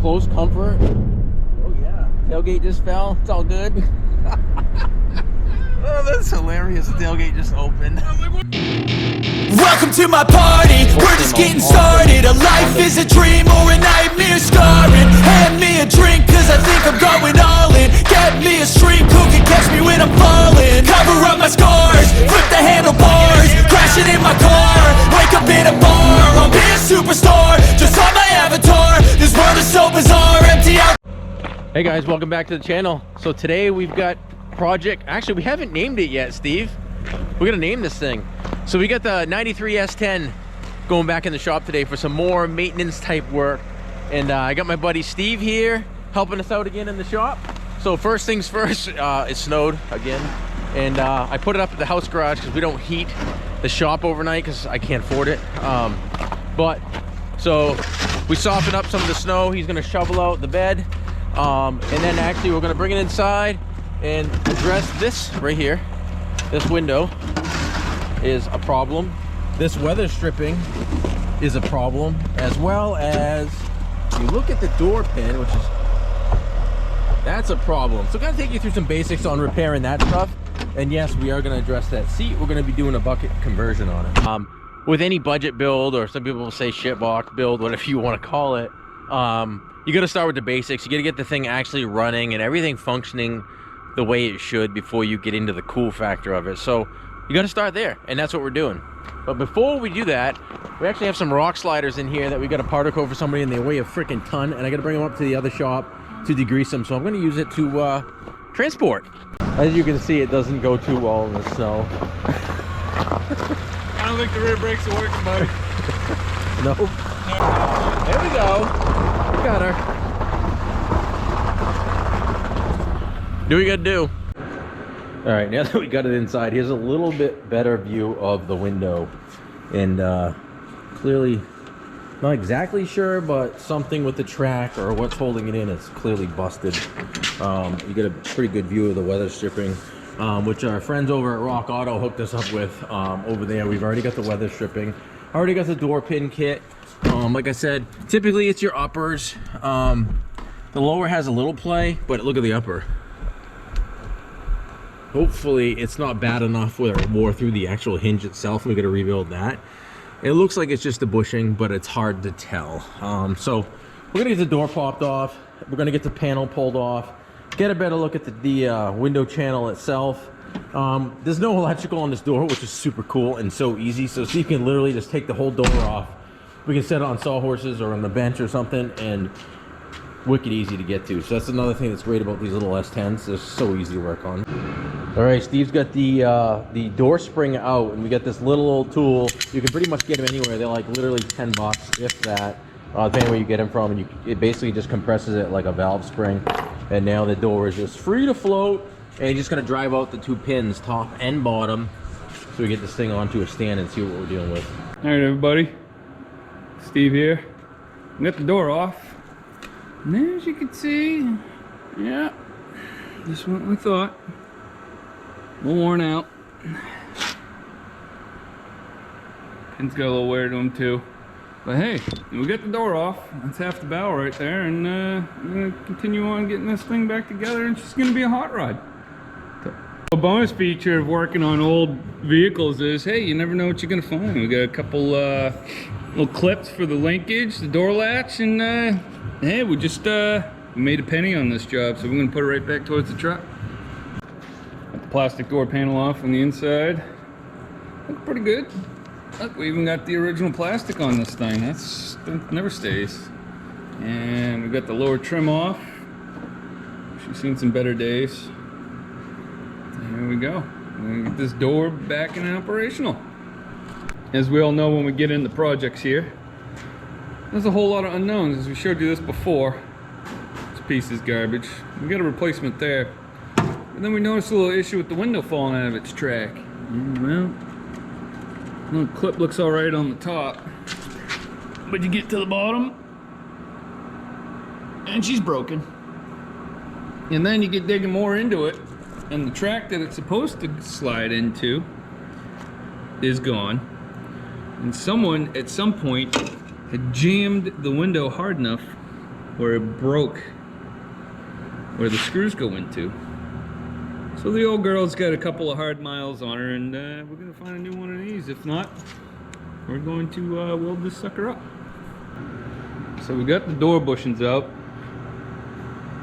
close comfort. Oh yeah, tailgate just fell. It's all good. Oh, that's hilarious. The tailgate just opened. Welcome to my party, we're just getting started. A life is a dream or a nightmare scarring. Hand me a drink cause I think I'm going all in. Get me a streak who can catch me when I'm falling. Cover up my scars, flip the handlebars. Crashing in my car, wake up in a bar. I'll be a superstar, just on my avatar. This world is so bizarre, empty out. Hey guys, welcome back to the channel. So today we've got project, actually we haven't named it yet, Steve. We're gonna name this thing. So we got the 93 S10 going back in the shop today for some more maintenance type work. And I got my buddy Steve here helping us out again in the shop. So first things first, it snowed again. And I put it up at the house garage because we don't heat the shop overnight because I can't afford it. So we softened up some of the snow. He's gonna shovel out the bed. And then actually we're gonna bring it inside and address this right here. This window is a problem. This weather stripping is a problem, as well as you look at the door pin, which is, that's a problem. So I'm gonna take you through some basics on repairing that stuff. And yes, we are gonna address that seat. We're gonna be doing a bucket conversion on it. With any budget build, or some people will say shitbox build, whatever you wanna call it, you gotta start with the basics. You gotta get the thing actually running and everything functioning the way it should before you get into the cool factor of it. So you got to start there, and that's what we're doing. But before we do that, we actually have some rock sliders in here that we got a powder coat for somebody, and they weigh a freaking ton, and I got to bring them up to the other shop to degrease them. So I'm going to use it to transport. As you can see, it doesn't go too well in the snow. I don't think the rear brakes are working, buddy. Nope. There we go. We got her. Do what you gotta do. All right, now that we got it inside, here's a little bit better view of the window. And clearly, not exactly sure, but something with the track or what's holding it in is clearly busted. You get a pretty good view of the weather stripping, which our friends over at Rock Auto hooked us up with over there. We've already got the weather stripping. Already got the door pin kit. Like I said, typically it's your uppers. The lower has a little play, but look at the upper. Hopefully it's not bad enough where it wore through the actual hinge itself. We got to rebuild that. It looks like it's just a bushing, but it's hard to tell. So we're gonna get the door popped off. We're gonna get the panel pulled off. Get a better look at the window channel itself. There's no electrical on this door, which is super cool and so easy. So you can literally just take the whole door off. We can set it on sawhorses or on the bench or something, and wicked easy to get to. So that's another thing that's great about these little S10s. They're so easy to work on. All right, Steve's got the door spring out, and we got this little old tool. You can pretty much get them anywhere. They're like literally 10 bucks, if that, depending where you get them from. And it basically just compresses it like a valve spring. And now the door is just free to float. And you're just gonna drive out the two pins, top and bottom, so we get this thing onto a stand and see what we're dealing with. All right, everybody. Steve here. Got the door off. And as you can see, yeah, just what we thought. A little worn out. Pins got a little wear to them too. But hey, we got the door off. That's half the bow right there, and I'm gonna continue on getting this thing back together, and it's just gonna be a hot rod. A bonus feature of working on old vehicles is, hey, you never know what you're gonna find. We got a couple little clips for the linkage, the door latch, and hey, we just made a penny on this job, so we're gonna put it right back towards the truck. Got the plastic door panel off on the inside. Looks pretty good. Look, we even got the original plastic on this thing. That never stays. And we got the lower trim off. She's seen some better days. Here we go. We're gonna get this door back and operational. As we all know, when we get into projects here, there's a whole lot of unknowns. As we showed you this before, this piece is garbage. We got a replacement there. And then we noticed a little issue with the window falling out of its track. Well, the little clip looks all right on the top, but you get to the bottom, and she's broken. And then you get digging more into it, and the track that it's supposed to slide into is gone. And someone at some point had jammed the window hard enough where it broke, where the screws go into. So the old girl's got a couple of hard miles on her, and we're gonna find a new one of these. If not, we're going to weld this sucker up. So we got the door bushings out.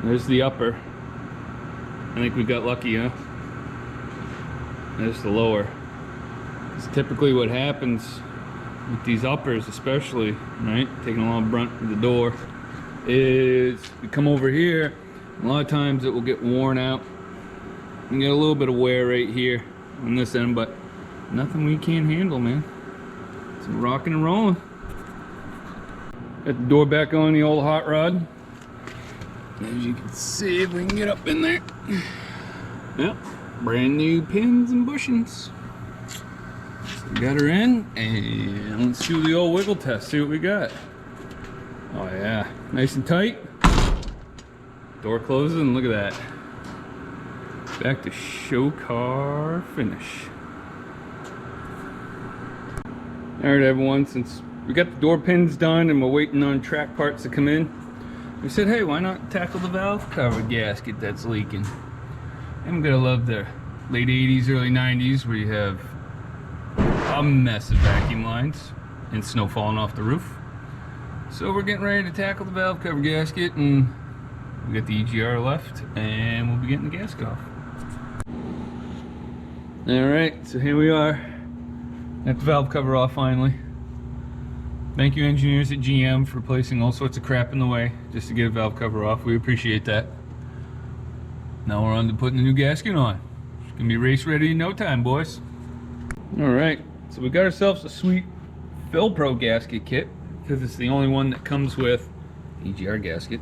There's the upper. I think we got lucky, huh? There's the lower. It's typically what happens with these uppers, especially, right? Taking a lot of brunt of the door, is we come over here. A lot of times it will get worn out. You get a little bit of wear right here on this end, but nothing we can't handle, man. So rocking and rolling. Got the door back on the old hot rod. As you can see, if we can get up in there. Yep, brand new pins and bushings. So we got her in, and let's do the old wiggle test, see what we got. Oh yeah, nice and tight. Door closes, and look at that. Back to show car finish. Alright everyone, since we got the door pins done and we're waiting on track parts to come in, we said, hey, why not tackle the valve cover gasket that's leaking? I'm gonna love the late 80s, early 90s where you have a mess of vacuum lines and snow falling off the roof. So we're getting ready to tackle the valve cover gasket, and we got the EGR left, and we'll be getting the gasket off. Alright, so here we are. Got the valve cover off finally. Thank you engineers at GM for placing all sorts of crap in the way just to get a valve cover off. We appreciate that. Now we're on to putting the new gasket on. It's gonna be race ready in no time, boys. Alright, so we got ourselves a sweet Pro gasket kit because it's the only one that comes with EGR gasket.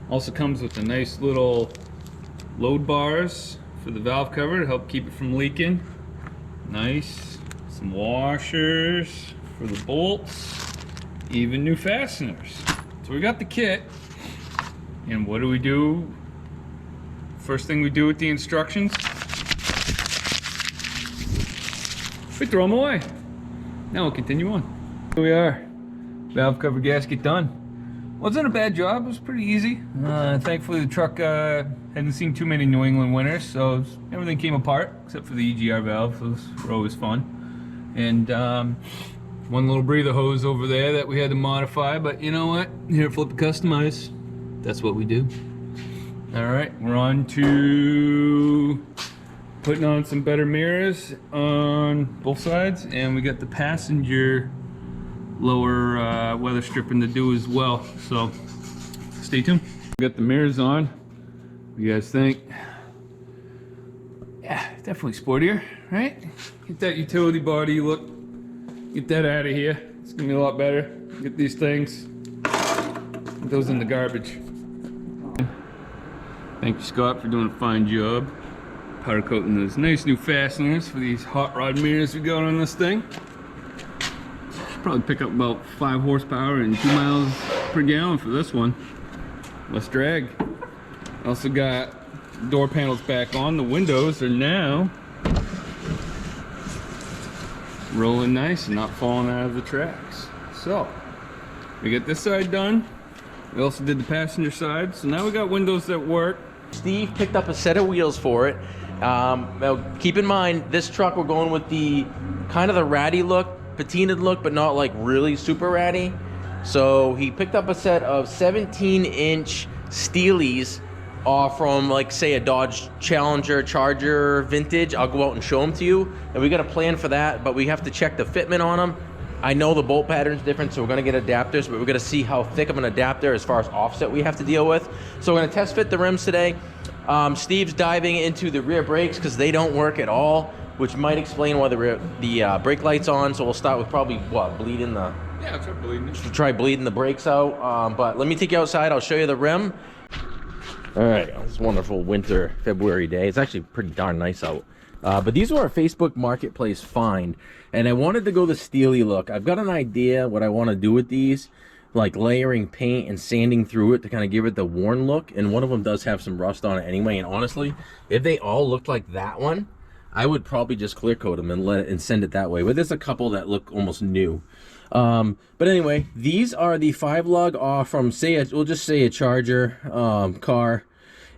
Also comes with a nice little load bars for the valve cover to help keep it from leaking. Nice. Some washers for the bolts. Even new fasteners. So we got the kit. And what do? First thing we do with the instructions, we throw them away. Now we'll continue on. Here we are. Valve cover gasket done. Wasn't a bad job, it was pretty easy. Thankfully the truck hadn't seen too many New England winters, so everything came apart except for the EGR valve. Those were always fun. And one little breather hose over there that we had to modify, but you know what? Here at Flip and Customize, that's what we do. Alright, we're on to putting on some better mirrors on both sides, and we got the passenger lower weather stripping to do as well, so stay tuned. We got the mirrors on. What do you guys think? Yeah, definitely sportier, right? Get that utility body look, get that out of here. It's gonna be a lot better. Get these things, get those in the garbage. Thank you, Scott, for doing a fine job powder coating those nice new fasteners for these hot rod mirrors we got on this thing. Probably pick up about 5 horsepower and 2 miles per gallon for this one. Less drag. Also got door panels back on. The windows are now rolling nice and not falling out of the tracks. So we get this side done. We also did the passenger side. So now we got windows that work. Steve picked up a set of wheels for it. Now keep in mind, this truck we're going with the kind of the ratty look, patinaed look, but not like really super ratty. So he picked up a set of 17-inch steelies from, like, say a Dodge Challenger Charger vintage. I'll go out and show them to you, and we got a plan for that, but we have to check the fitment on them. I know the bolt pattern's different, so we're gonna get adapters, but we're gonna see how thick of an adapter as far as offset we have to deal with. So we're gonna test fit the rims today. Steve's diving into the rear brakes because they don't work at all, which might explain why the brake light's on. So we'll start with probably bleeding the. Yeah, I'll try bleeding it. Try bleeding the brakes out. But let me take you outside. I'll show you the rim. All right, this wonderful winter February day. It's actually pretty darn nice out. But these were a Facebook Marketplace find, and I wanted to go the steely look. I've got an idea what I want to do with these, like layering paint and sanding through it to kind of give it the worn look. And one of them does have some rust on it anyway. And honestly, if they all looked like that one, I would probably just clear coat them and send it that way. But there's a couple that look almost new. But anyway, these are the 5-lug off from, we'll just say a Charger car.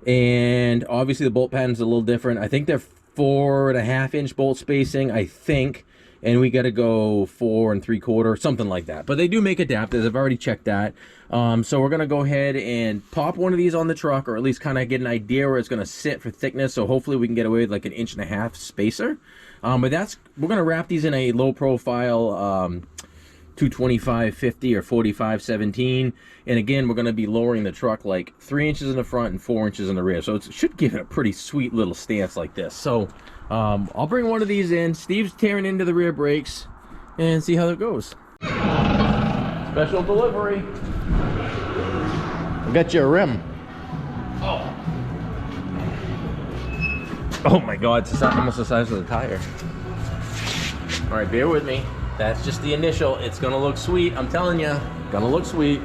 And obviously the bolt pattern's a little different. I think they're 4.5-inch bolt spacing, I think. And we got to go 4 3/4, something like that. But they do make adapters. I've already checked that. So we're going to go ahead and pop one of these on the truck, or at least kind of get an idea where it's going to sit for thickness. So hopefully we can get away with like 1.5 inch spacer. But we're going to wrap these in a low profile 225/50 or 45/17. And again, we're going to be lowering the truck like 3 inches in the front and 4 inches in the rear. So it should give it a pretty sweet little stance like this. So I'll bring one of these in. Steve's tearing into the rear brakes and see how it goes. Special delivery. I got you a rim. Oh my God, it's almost the size of the tire. All right, bear with me. That's just the initial. It's gonna look sweet, I'm telling you. Gonna look sweet.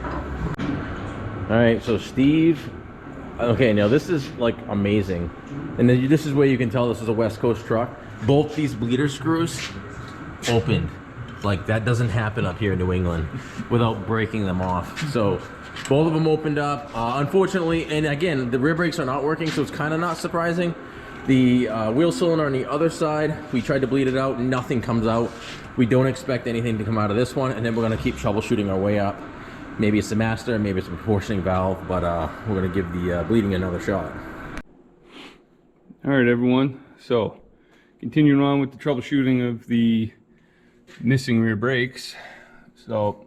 All right, so Steve, okay, now this is like amazing. And then this is where you can tell this is a West Coast truck. Both these bleeder screws opened. Like that doesn't happen up here in New England without breaking them off. So both of them opened up. Unfortunately, and again, the rear brakes are not working, so it's kind of not surprising. The wheel cylinder on the other side, we tried to bleed it out, nothing comes out. We don't expect anything to come out of this one, and then we're gonna keep troubleshooting our way up. Maybe it's the master, maybe it's a proportioning valve, but we're gonna give the bleeding another shot. All right, everyone. So, continuing on with the troubleshooting of the missing rear brakes. So,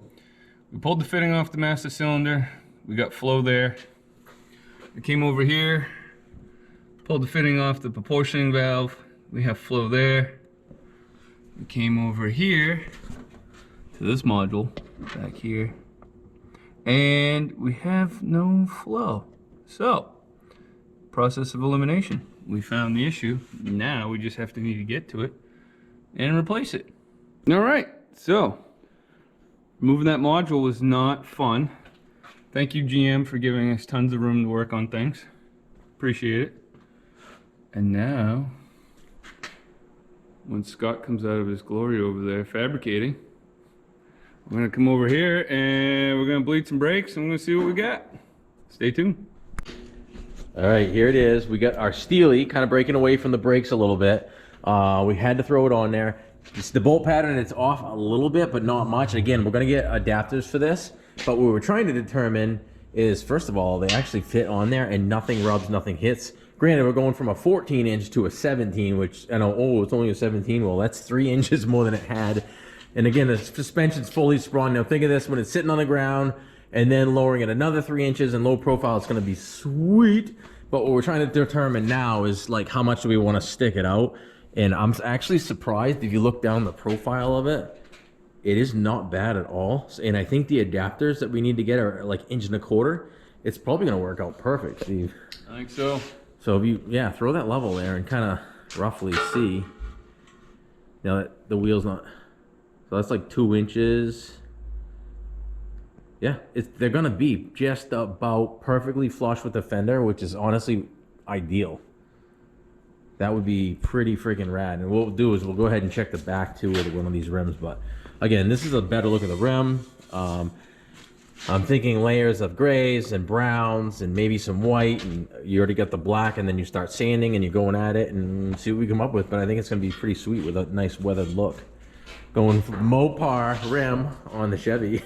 we pulled the fitting off the master cylinder. We got flow there. We came over here, pulled the fitting off the proportioning valve. We have flow there. We came over here to this module back here, and we have no flow. So, process of elimination. We found the issue. Now we just have to need to get to it and replace it. All right, so removing that module was not fun. Thank you, GM, for giving us tons of room to work on things. Appreciate it. And now, when Scott comes out of his glory over there fabricating, we're gonna come over here and we're gonna bleed some brakes and we're gonna see what we got. Stay tuned. All right, here it is. We got our steelie kind of breaking away from the brakes a little bit. We had to throw it on there. It's the bolt pattern, it's off a little bit, but not much. Again, we're gonna get adapters for this, but what we're trying to determine is, first of all, they actually fit on there and nothing rubs, nothing hits. Granted, we're going from a 14-inch to a 17, which I know, oh, it's only a 17. Well, that's 3 inches more than it had. And again, the suspension's fully sprung. Now think of this when it's sitting on the ground and then lowering it another 3 inches in low profile, it's gonna be sweet. But what we're trying to determine now is like how much do we want to stick it out. And I'm actually surprised if you look down the profile of it, it is not bad at all. And I think the adapters that we need to get are like 1.25 inches. It's probably gonna work out perfect, Steve. I think so. So if you, yeah, throw that level there and kind of roughly see. Now that the wheel's not, so that's like 2 inches. Yeah, they're gonna be just about perfectly flush with the fender, which is honestly ideal. That would be pretty freaking rad. And what we'll do is we'll go ahead and check the back too with one of these rims. But again, this is a better look at the rim. I'm thinking layers of grays and browns and maybe some white, and you already got the black, and then you start sanding and you're going at it and see what we come up with. But I think it's gonna be pretty sweet with a nice weathered look. Going for Mopar rim on the Chevy.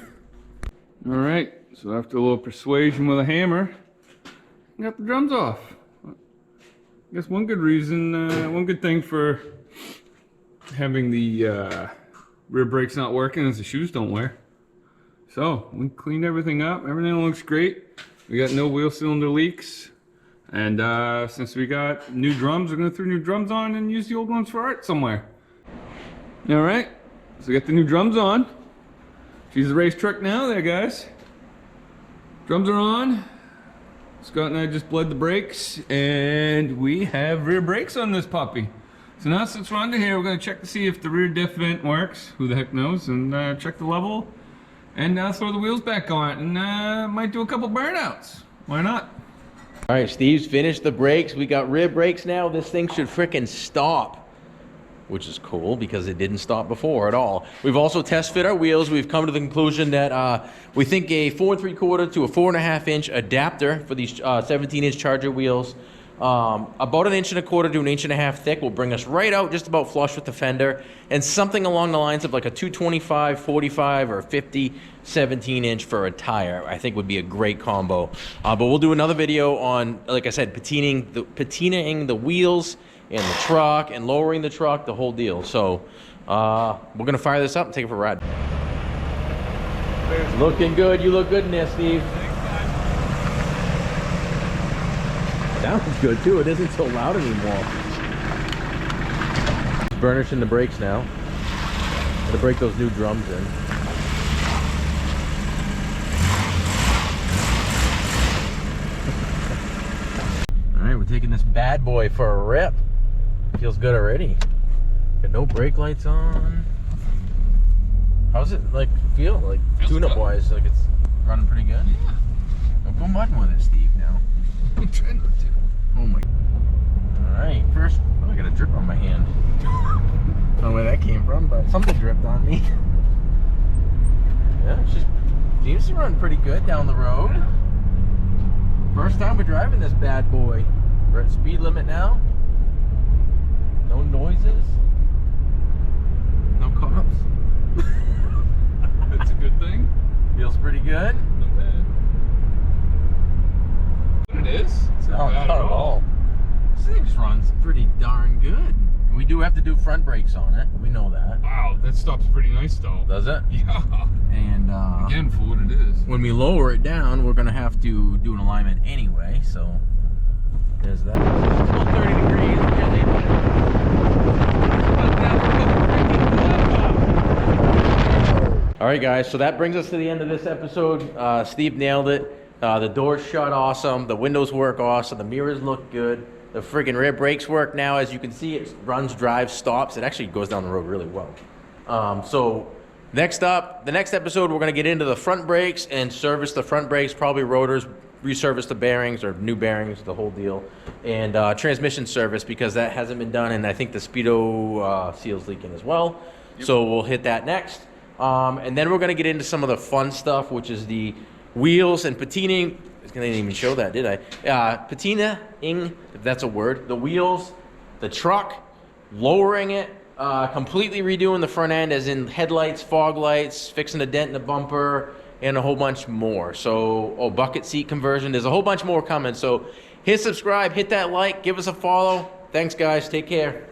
All right, so after a little persuasion with a hammer, I got the drums off. I guess one good reason, one good thing for having the rear brakes not working is the shoes don't wear. So we cleaned everything up. Everything looks great. We got no wheel cylinder leaks. And since we got new drums, we're gonna throw new drums on and use the old ones for art somewhere. All right, so we got the new drums on. She's a race truck now there, guys. Drums are on. Scott and I just bled the brakes, and we have rear brakes on this puppy. So now since we're under here, we're gonna check to see if the rear diff vent works. Who the heck knows? And check the level. And throw the wheels back on it, and might do a couple burnouts. Why not? All right, Steve's finished the brakes. We got rear brakes now. This thing should frickin' stop. which is cool because it didn't stop before at all. We've also test fit our wheels. We've come to the conclusion that we think a 4 3/4 to a 4.5 inch adapter for these 17-inch Charger wheels, about 1 1/4 to 1.5 inches thick, will bring us right out just about flush with the fender, and something along the lines of like a 225, 45, or 50 17-inch for a tire, I think would be a great combo. But we'll do another video on, like I said, patinaing the wheels and the truck and lowering the truck, the whole deal. So we're gonna fire this up and take it for a ride. Looking good. You look good in there, Steve. Sounds good too. It isn't so loud anymore. Burnishing the brakes now. Gonna break those new drums in. All right, we're taking this bad boy for a rip. Feels good already. Got no brake lights on. How's it like feel? Like tune-up wise, like it's running pretty good? Yeah. Don't go mudding with it, Steve, now. I'm trying not to. Oh my. Alright, first, oh, I got a drip on my hand. Don't know where that came from, but something dripped on me. Yeah, she seems to run pretty good down the road. First time we're driving this bad boy. We're at speed limit now. No noises. No cops. That's a good thing. Feels pretty good. Not bad. What it is? It's No, not at all. This thing just runs pretty darn good. We do have to do front brakes on it. We know that. Wow, that stops pretty nice though. Does it? Yeah. And Again, for what it is. when we lower it down, we're gonna have to do an alignment anyway. So there's that. It's still 30 degrees. All right, guys. So that brings us to the end of this episode. Steve nailed it. The doors shut awesome. The windows work awesome. The mirrors look good. The friggin' rear brakes work now. As you can see, it runs, drives, stops. It actually goes down the road really well. So next up, the next episode, we're gonna get into the front brakes and service the front brakes, probably rotors, resurface the bearings or new bearings, the whole deal, and transmission service because that hasn't been done, and I think the speedo seal's leaking as well. Yep. So we'll hit that next. And then we're gonna get into some of the fun stuff, which is the wheels and patinaing. I didn't even show that, did I? Patinaing, if that's a word. The wheels, the truck, lowering it, completely redoing the front end, as in headlights, fog lights, fixing a dent in the bumper, and a whole bunch more. So, bucket seat conversion. There's a whole bunch more coming. So hit subscribe, hit that like, give us a follow. Thanks, guys. Take care.